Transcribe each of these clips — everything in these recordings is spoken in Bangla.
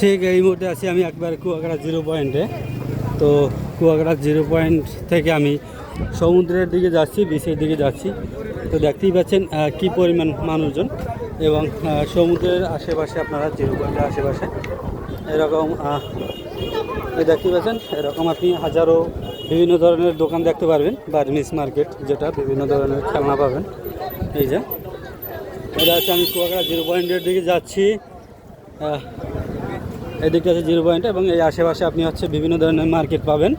ঠিক এই মুহূর্তে আছি আমি একবার কুয়াকাটা জিরো পয়েন্টে। তো কুয়াকাটা জিরো পয়েন্ট থেকে আমি সমুদ্রের দিকে যাচ্ছি, বিচের দিকে যাচ্ছি। তো দেখতেই পাচ্ছেন কি পরিমাণ মানুষজন, এবং সমুদ্রের আশেপাশে আপনারা জিরো পয়েন্টের আশেপাশে এরকম দেখতেই পাচ্ছেন, এরকম আপনি হাজারো বিভিন্ন ধরনের দোকান দেখতে পারবেন। বার্মিস মার্কেট, যেটা বিভিন্ন ধরনের খেলনা পাবেন। এই যে এটা হচ্ছে আমি কুয়াকাটা জিরো পয়েন্টের দিকে যাচ্ছি। এদিকটা আছে জিরো পয়েন্ট, এবং এই আশেপাশে আপনি হচ্ছে বিভিন্ন ধরনের মার্কেট পাবেন।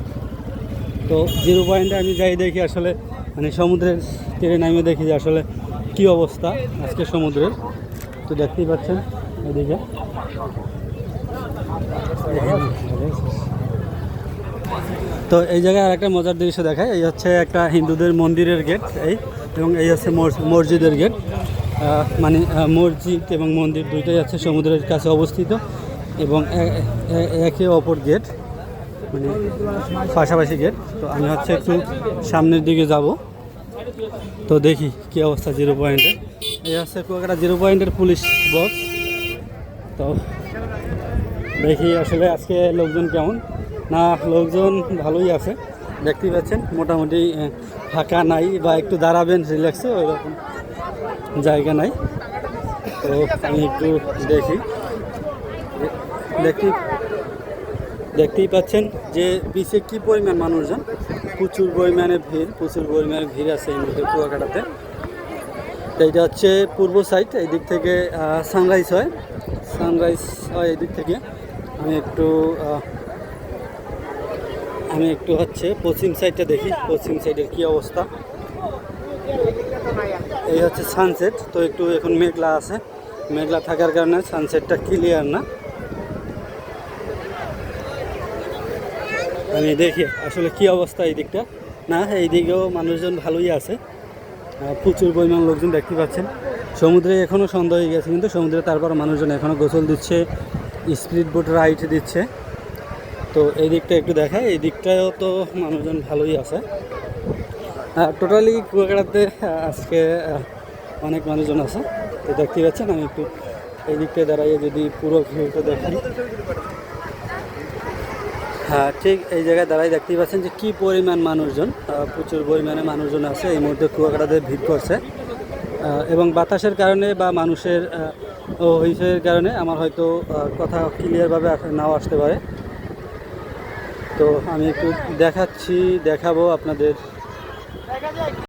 তো জিরো পয়েন্টে আমি যাই দেখি আসলে মানে সমুদ্রের তীরে নামিয়ে দেখি যে আসলে কি অবস্থা আজকে সমুদ্রের। তো দেখতেই পাচ্ছেন এদিকে। তো এই জায়গায় আরেকটা মজার দৃশ্য দেখায়, এই হচ্ছে একটা হিন্দুদের মন্দিরের গেট, এই এবং এই হচ্ছে মসজিদের গেট। মানে মসজিদ এবং মন্দির দুইটাই আছে সমুদ্রের কাছে অবস্থিত, এবং একে অপর গেট, মানে পাশাপাশি গেট। তো আমি হচ্ছে একটু সামনের দিকে যাব, তো দেখি কী অবস্থা জিরো পয়েন্টে। এই হচ্ছে কুয়াকাটা জিরো পয়েন্টের পুলিশ বক্স। তো দেখি আসলে আজকে লোকজন কেমন। না, লোকজন ভালোই আছে, দেখতেই পাচ্ছেন মোটামুটি ফাঁকা নাই, বা একটু দাঁড়াবেন রিল্যাক্সে ওইরকম জায়গা নাই। তো আমি একটু দেখতেই পাচ্ছেন যে বিচে কী পরিমাণ মানুষজন, প্রচুর পরিমাণে ভিড় আছে এই মুহূর্তে কুয়াকাটাতে। এইটা হচ্ছে পূর্ব সাইড, এই দিক থেকে সানরাইজ হয় এই দিক থেকে। আমি একটু হচ্ছে পশ্চিম সাইডটা দেখি, পশ্চিম সাইডের কী অবস্থা। এই হচ্ছে সানসেট। তো একটু এখন মেঘলা আছে, মেঘলা থাকার কারণে সানসেটটা ক্লিয়ার না। আমি দেখি আসলে কি অবস্থা এই দিকটা। না, এই দিকেও মানুষজন ভালোই আছে, প্রচুর পরিমাণ লোকজন দেখতে পাচ্ছেন। সমুদ্রে এখনও সন্ধ্যা হয়ে গেছে, কিন্তু সমুদ্রে তারপর মানুষজন এখনও গোসল দিচ্ছে, স্পিড বোট রাইড দিচ্ছে। তো এই দিকটা একটু দেখায়, এই দিকটাও তো মানুষজন ভালোই আছে। টোটালি কুয়াকাটাতে আজকে অনেক মানুষজন আছে। তো দেখতে পাচ্ছেন, আমি একটু এই দিকটায় দাঁড়াইয়ে যদি পুরো ভিউটা দেখি, হ্যাঁ ঠিক এই জায়গায় দাঁড়াই দেখতেই পাচ্ছেন যে কী পরিমাণ মানুষজন, প্রচুর পরিমাণে মানুষজন আছে এই মুহূর্তে কুয়াকাটাতে ভিড় করছে। এবং বাতাসের কারণে বা মানুষের হইচইয়ের কারণে আমার হয়তো কথা ক্লিয়ারভাবে নাও আসতে পারে। তো আমি একটু দেখাবো আপনাদের।